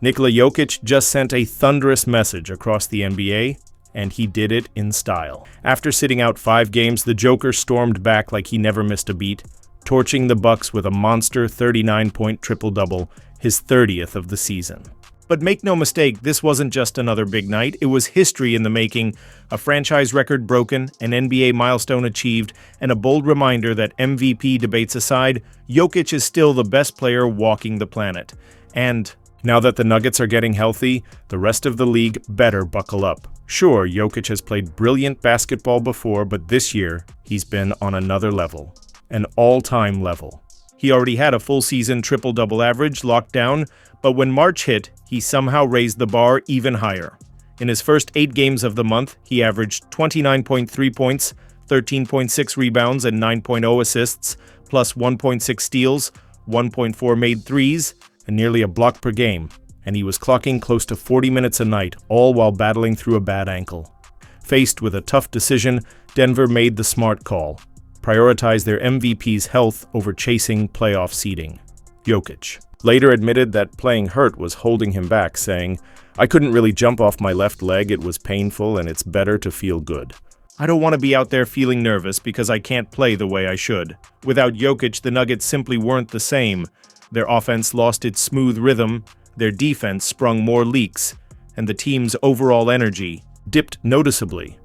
Nikola Jokic just sent a thunderous message across the NBA, and he did it in style. After sitting out 5 games, the Joker stormed back like he never missed a beat, torching the Bucks with a monster 39-point triple-double, his 30th of the season. But make no mistake, this wasn't just another big night. It was history in the making, a franchise record broken, an NBA milestone achieved, and a bold reminder that MVP debates aside, Jokic is still the best player walking the planet. And now that the Nuggets are getting healthy, the rest of the league better buckle up. Sure, Jokic has played brilliant basketball before, but this year, he's been on another level. An all-time level. He already had a full-season triple-double average locked down, but when March hit, he somehow raised the bar even higher. In his first 8 games of the month, he averaged 29.3 points, 13.6 rebounds, and 9.0 assists, plus 1.6 steals, 1.4 made threes, and nearly a block per game. And he was clocking close to 40 minutes a night, all while battling through a bad ankle. Faced with a tough decision, Denver made the smart call. Prioritize their MVP's health over chasing playoff seeding. Jokic later admitted that playing hurt was holding him back, saying, "I couldn't really jump off my left leg, it was painful and it's better to feel good. I don't want to be out there feeling nervous because I can't play the way I should." Without Jokic, the Nuggets simply weren't the same. Their offense lost its smooth rhythm, their defense sprung more leaks, and the team's overall energy dipped noticeably.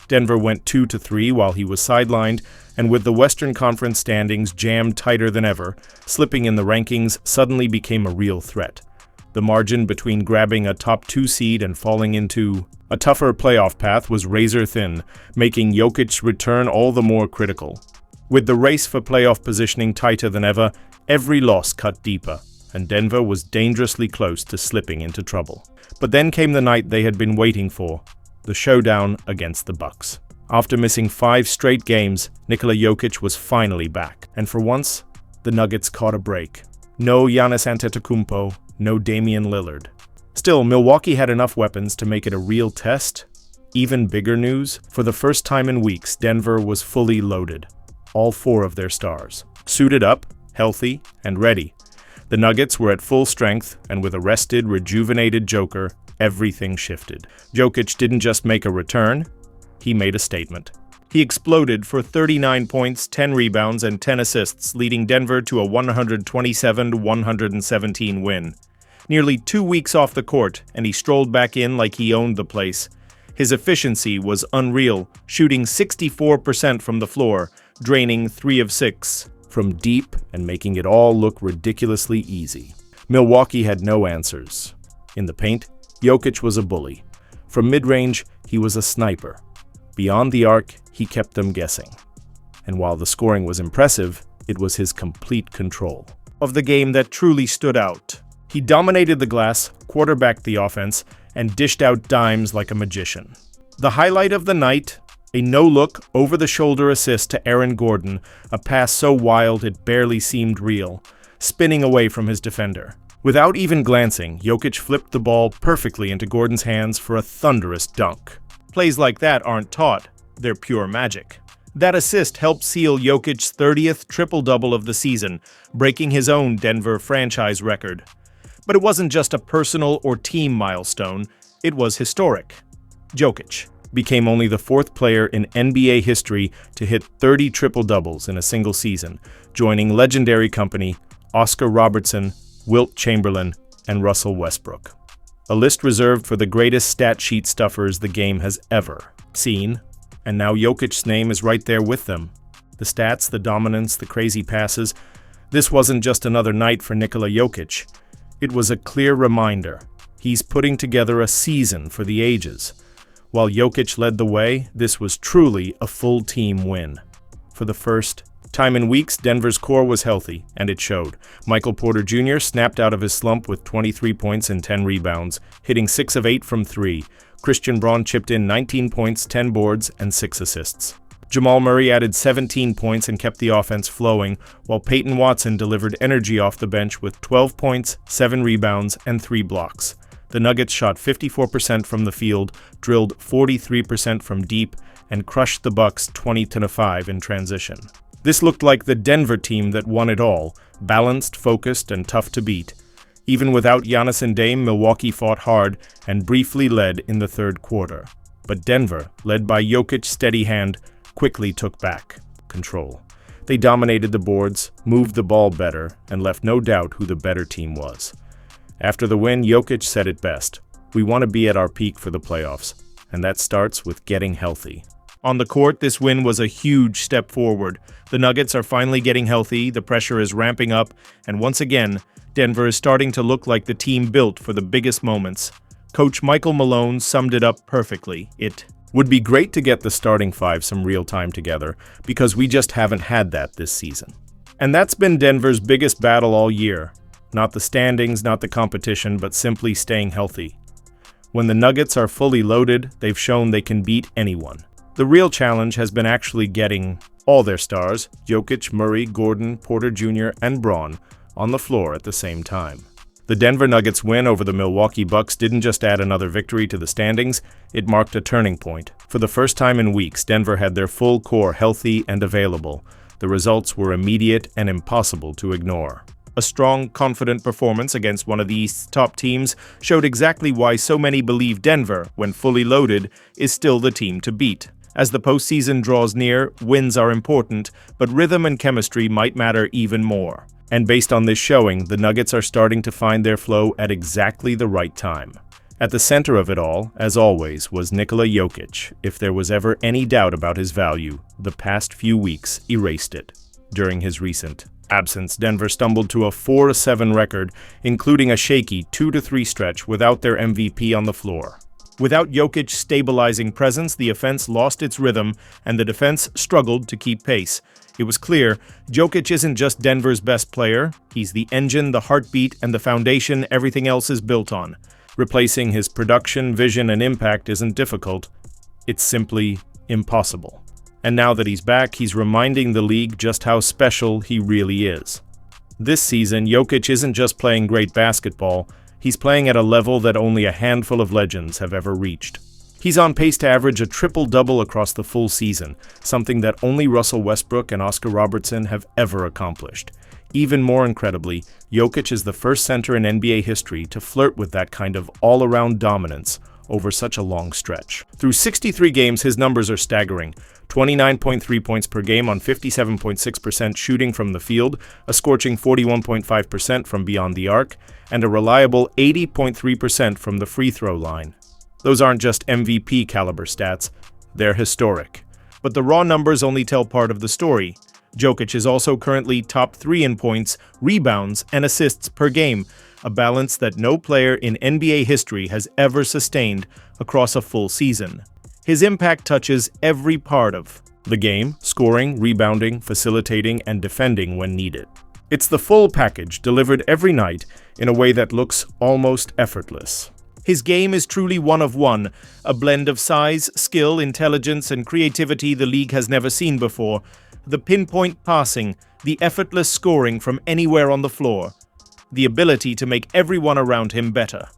Denver went 2-3 while he was sidelined, and with the Western Conference standings jammed tighter than ever, slipping in the rankings suddenly became a real threat. The margin between grabbing a top 2 seed and falling into a tougher playoff path was razor thin, making Jokic's return all the more critical. With the race for playoff positioning tighter than ever, every loss cut deeper, and Denver was dangerously close to slipping into trouble. But then came the night they had been waiting for, the showdown against the Bucks. After missing 5 straight games, Nikola Jokic was finally back, and for once, the Nuggets caught a break. No Giannis Antetokounmpo, no Damian Lillard. Still, Milwaukee had enough weapons to make it a real test. Even bigger news, for the first time in weeks, Denver was fully loaded. All 4 of their stars. Suited up, healthy, and ready. The Nuggets were at full strength, and with a rested, rejuvenated Joker, everything shifted. Jokic didn't just make a return, he made a statement. He exploded for 39 points, 10 rebounds, and 10 assists, leading Denver to a 127-117 win. Nearly 2 weeks off the court, and he strolled back in like he owned the place. His efficiency was unreal, shooting 64% from the floor, draining 3 of 6 from deep and making it all look ridiculously easy. Milwaukee had no answers. In the paint, Jokic was a bully. From mid-range, he was a sniper. Beyond the arc, he kept them guessing. And while the scoring was impressive, it was his complete control of the game that truly stood out. He dominated the glass, quarterbacked the offense, and dished out dimes like a magician. The highlight of the night, a no-look, over-the-shoulder assist to Aaron Gordon, a pass so wild it barely seemed real, spinning away from his defender. Without even glancing, Jokic flipped the ball perfectly into Gordon's hands for a thunderous dunk. Plays like that aren't taught, they're pure magic. That assist helped seal Jokic's 30th triple-double of the season, breaking his own Denver franchise record. But it wasn't just a personal or team milestone, it was historic. Jokic became only the 4th player in NBA history to hit 30 triple-doubles in a single season, joining legendary company Oscar Robertson, Wilt Chamberlain, and Russell Westbrook. A list reserved for the greatest stat sheet stuffers the game has ever seen, and now Jokic's name is right there with them. The stats, the dominance, the crazy passes. This wasn't just another night for Nikola Jokic. It was a clear reminder. He's putting together a season for the ages. While Jokic led the way, this was truly a full team win. For the first time in weeks, Denver's core was healthy, and it showed. Michael Porter Jr. snapped out of his slump with 23 points and 10 rebounds, hitting 6 of 8 from 3. Christian Braun chipped in 19 points, 10 boards, and 6 assists. Jamal Murray added 17 points and kept the offense flowing, while Peyton Watson delivered energy off the bench with 12 points, 7 rebounds, and 3 blocks. The Nuggets shot 54% from the field, drilled 43% from deep, and crushed the Bucks 20-5 in transition. This looked like the Denver team that won it all, balanced, focused, and tough to beat. Even without Giannis and Dame, Milwaukee fought hard and briefly led in the third quarter. But Denver, led by Jokic's steady hand, quickly took back control. They dominated the boards, moved the ball better, and left no doubt who the better team was. After the win, Jokic said it best: "We want to be at our peak for the playoffs, and that starts with getting healthy." On the court, this win was a huge step forward. The Nuggets are finally getting healthy, the pressure is ramping up, and once again, Denver is starting to look like the team built for the biggest moments. Coach Michael Malone summed it up perfectly. It would be great to get the starting five some real time together, because we just haven't had that this season. And that's been Denver's biggest battle all year. Not the standings, not the competition, but simply staying healthy. When the Nuggets are fully loaded, they've shown they can beat anyone. The real challenge has been actually getting all their stars, Jokic, Murray, Gordon, Porter Jr., and Braun, on the floor at the same time. The Denver Nuggets win over the Milwaukee Bucks didn't just add another victory to the standings, it marked a turning point. For the first time in weeks, Denver had their full core healthy and available. The results were immediate and impossible to ignore. A strong, confident performance against one of the East's top teams showed exactly why so many believe Denver, when fully loaded, is still the team to beat. As the postseason draws near, wins are important, but rhythm and chemistry might matter even more. And based on this showing, the Nuggets are starting to find their flow at exactly the right time. At the center of it all, as always, was Nikola Jokic. If there was ever any doubt about his value, the past few weeks erased it. During his recent absence, Denver stumbled to a 4-7 record, including a shaky 2-3 stretch without their MVP on the floor. Without Jokic's stabilizing presence, the offense lost its rhythm, and the defense struggled to keep pace. It was clear, Jokic isn't just Denver's best player, he's the engine, the heartbeat, and the foundation everything else is built on. Replacing his production, vision, and impact isn't difficult. It's simply impossible. And now that he's back, he's reminding the league just how special he really is. This season, Jokic isn't just playing great basketball, he's playing at a level that only a handful of legends have ever reached. He's on pace to average a triple-double across the full season, something that only Russell Westbrook and Oscar Robertson have ever accomplished. Even more incredibly, Jokic is the first center in NBA history to flirt with that kind of all-around dominance over such a long stretch. Through 63 games, his numbers are staggering. 29.3 points per game on 57.6% shooting from the field, a scorching 41.5% from beyond the arc, and a reliable 80.3% from the free throw line. Those aren't just MVP caliber stats, they're historic. But the raw numbers only tell part of the story. Jokic is also currently top 3 in points, rebounds, and assists per game, a balance that no player in NBA history has ever sustained across a full season. His impact touches every part of the game: scoring, rebounding, facilitating, and defending when needed. It's the full package delivered every night in a way that looks almost effortless. His game is truly one of one, a blend of size, skill, intelligence, and creativity the league has never seen before. The pinpoint passing, the effortless scoring from anywhere on the floor, the ability to make everyone around him better.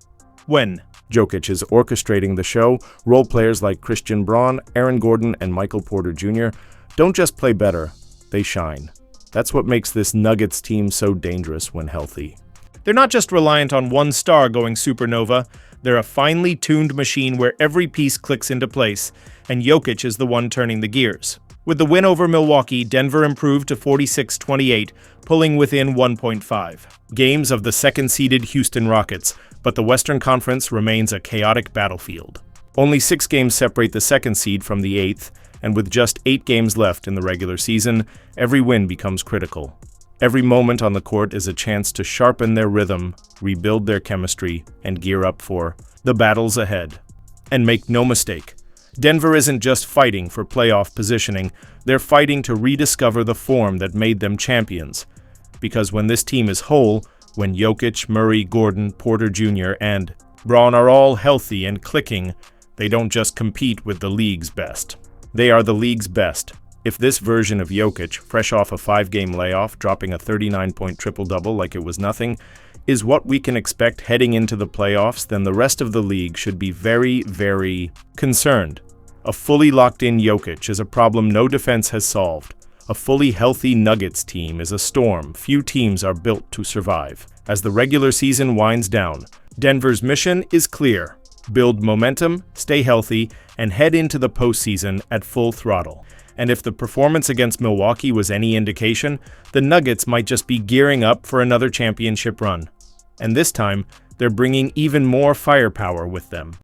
When Jokic is orchestrating the show, role players like Christian Braun, Aaron Gordon, and Michael Porter Jr. don't just play better, they shine. That's what makes this Nuggets team so dangerous when healthy. They're not just reliant on one star going supernova, they're a finely tuned machine where every piece clicks into place, and Jokic is the one turning the gears. With the win over Milwaukee, Denver improved to 46-28, pulling within 1.5 games of the second-seeded Houston Rockets, but the Western Conference remains a chaotic battlefield. Only 6 games separate the second seed from the 8th, and with just 8 games left in the regular season, every win becomes critical. Every moment on the court is a chance to sharpen their rhythm, rebuild their chemistry, and gear up for the battles ahead. And make no mistake, Denver isn't just fighting for playoff positioning, they're fighting to rediscover the form that made them champions. Because when this team is whole, when Jokic, Murray, Gordon, Porter Jr., and Braun are all healthy and clicking, they don't just compete with the league's best. They are the league's best. If this version of Jokic, fresh off a 5-game layoff, dropping a 39-point triple-double like it was nothing, is what we can expect heading into the playoffs, then the rest of the league should be very, very concerned. A fully locked-in Jokic is a problem no defense has solved. A fully healthy Nuggets team is a storm few teams are built to survive. As the regular season winds down, Denver's mission is clear: build momentum, stay healthy, and head into the postseason at full throttle. And if the performance against Milwaukee was any indication, the Nuggets might just be gearing up for another championship run. And this time, they're bringing even more firepower with them.